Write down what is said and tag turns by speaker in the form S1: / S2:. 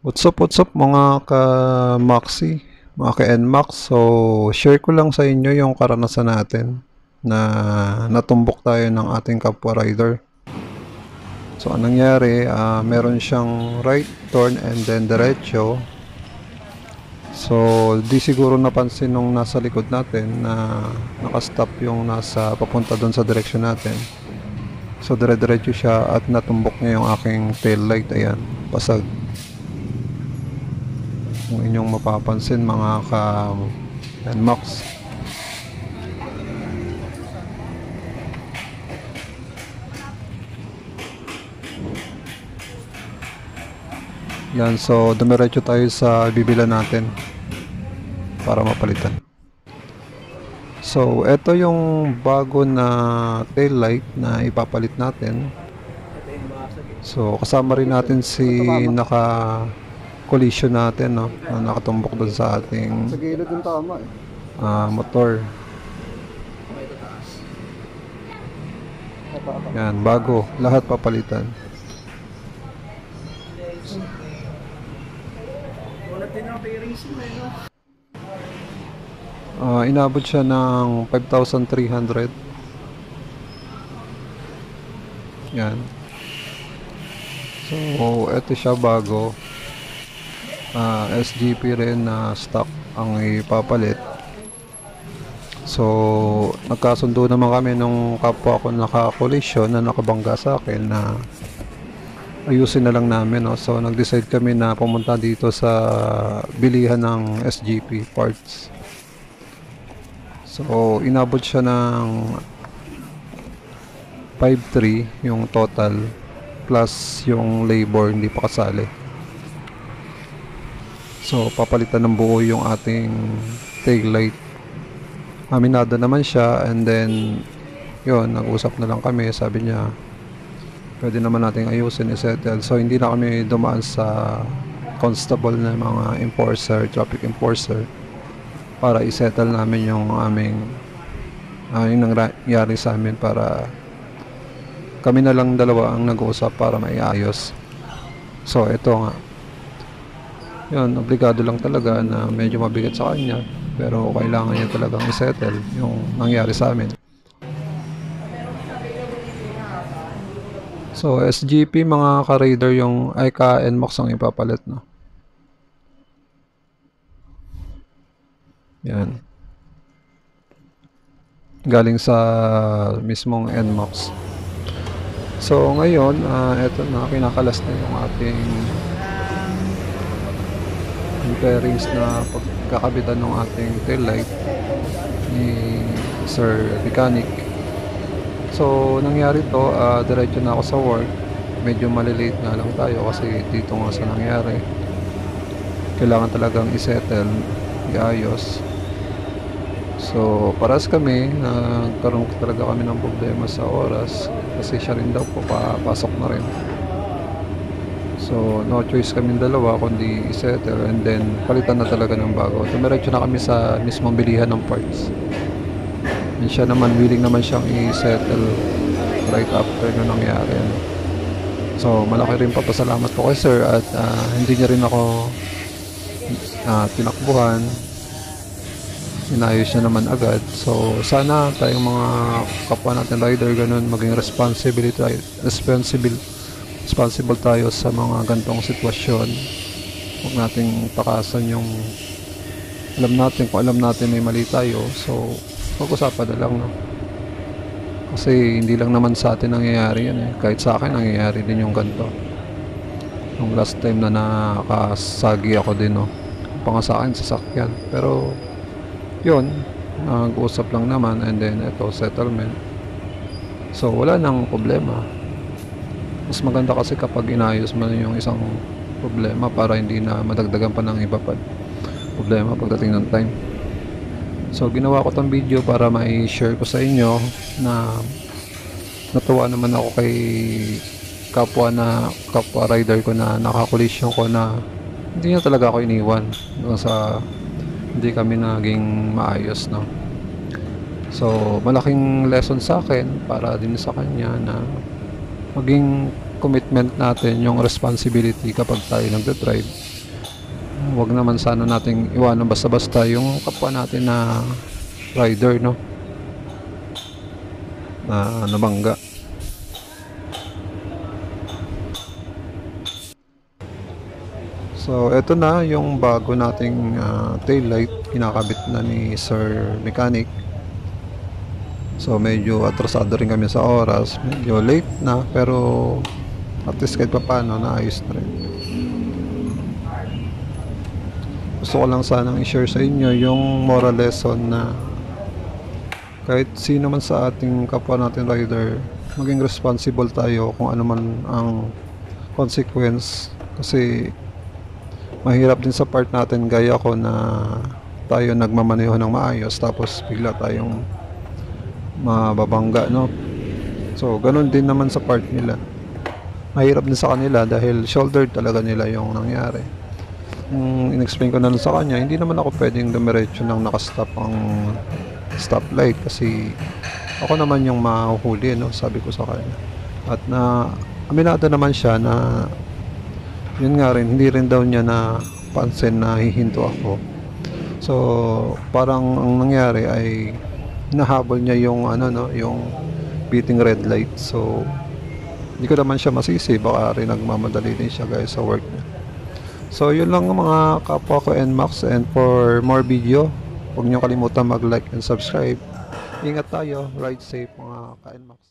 S1: What's up mga ka-Maxi, mga ka-NMAX. So, share ko lang sa inyo yung karanasan natin na natumbok tayo ng ating kapwa rider. So, anong nangyari, meron siyang right turn and then diretso. So, di siguro napansin nung nasa likod natin na nakastop yung nasa papunta doon sa direksyon natin. So, dire-diretso siya at natumbok niya yung aking tail light. Ayan, basag. Kung inyong mapapansin mga ka-NMAX. Yan, so dumiretso tayo sa bibila natin para mapalitan. So, ito yung bago na tail light na ipapalit natin. So, kasama rin natin si naka-collision natin, no? Na nakatumbok doon sa ating
S2: Sa gilid yung tama eh.
S1: motor. Yan, bago. Lahat papalitan. Inabot siya ng 5,300. Yan. So, eto siya bago. SGP rin na stock ang ipapalit. So, nagkasundo naman kami nung kapwa ko naka-collision na nakabangga sa akin na ayusin na lang namin, no? So, nag-decide kami na pumunta dito sa bilihan ng SGP parts. So, inabot siya ng 5,300 yung total plus yung labor hindi pa kasali. So, papalitan ng buo yung ating tail light. Aminado naman siya and then yun, nag-usap na lang kami. Sabi niya, pwede naman nating ayusin, i-settle. So, hindi na kami dumaan sa constable na mga enforcer, traffic enforcer para i-settle namin yung aming yung nangyari sa amin para kami na lang dalawa ang nag-uusap para maiayos. So, ito nga. Yun, obligado lang talaga na medyo mabigat sa kanya pero kailangan niya talagang i-settle yung nangyari sa amin. So, SGP mga ka-raider yung ay ka-NMAX ang ipapalit, no? Yan. Galing sa mismong NMAX. So, ngayon, eto na, kinakalas na yung ating bearings na pagkakabitan ng ating tail light ni Sir Mechanic. So, nangyari to, diretso na ako sa work. Medyo malilate nga lang tayo kasi dito nga sa nangyari. Kailangan talagang isettle, iayos. So, paras kami, nagkaroon talaga kami ng problema sa oras kasi siya rin daw po papasok na rin. So, no choice kaming dalawa kundi i-settle and then palitan na talaga ng bago. Dumiretso na kami sa mismong bilihan ng parts. And siya naman, willing naman siyang i-settle right after na nangyari. So, malaki rin papasalamat ko kay sir at hindi niya rin ako tinakbuhan. Inayos niya naman agad. So, sana tayong mga kapwa natin rider ganun maging responsible tayo sa mga gantong sitwasyon. Huwag nating takasan yung kung alam natin may mali tayo, so pag-usapan na lang, no? Kasi hindi lang naman sa atin nangyayari yan, eh. Kahit sa akin nangyayari din yung ganito. Yung last time na nakasagi ako din, no? Pa nga sa akin sasakyan, pero yun, nag-usap lang naman and then ito settlement. So wala nang problema. Mas maganda kasi kapag inayos mo yung isang problema para hindi na madagdagan pa ng iba pa problema pagdating ng time. So, ginawa ko tong video para ma-share ko sa inyo na natuwa naman ako kay kapwa rider ko na nakakolisyon ko na hindi niya talaga ako iniwan sa hindi kami naging maayos, no? So, malaking lesson sa akin para din sa kanya na maging commitment natin, yung responsibility kapag tayo nagde-drive. Huwag naman sana nating iwanan basta-basta yung kapwa natin na rider, no, na nabangga. So eto na yung bago nating tail light, kinakabit na ni Sir Mechanic. So medyo atrasado rin kami sa oras, medyo late na, pero at least kahit pa paano naayos na rin. Gusto ko lang sanang i-share sa inyo yung moral lesson na kahit sino man sa ating kapwa natin rider, maging responsible tayo kung ano man ang consequence. Kasi mahirap din sa part natin, gaya ko na tayo nagmamaneho ng maayos tapos bigla tayong mababangga, no? So ganun din naman sa part nila, mahirap din sa kanila dahil shoulder talaga nila yung nangyari. In-explain ko na lang sa kanya, hindi naman ako pwedeng dumiretso ng nakastop ang stoplight kasi ako naman yung mahuhuli, no? Sabi ko sa kanya. At na aminado naman siya na yun nga rin, hindi rin daw niya na pansin na hihinto ako. So parang ang nangyari ay nahabol niya yung ano, no, yung beating red light. So hindi ko naman siya masisi, baka rin nagmamadali din siya guys sa work niya. So yun lang mga kapwa ko NMAX, and for more video, huwag niyo kalimutan mag-like and subscribe. Ingat tayo, ride safe mga ka-NMAX.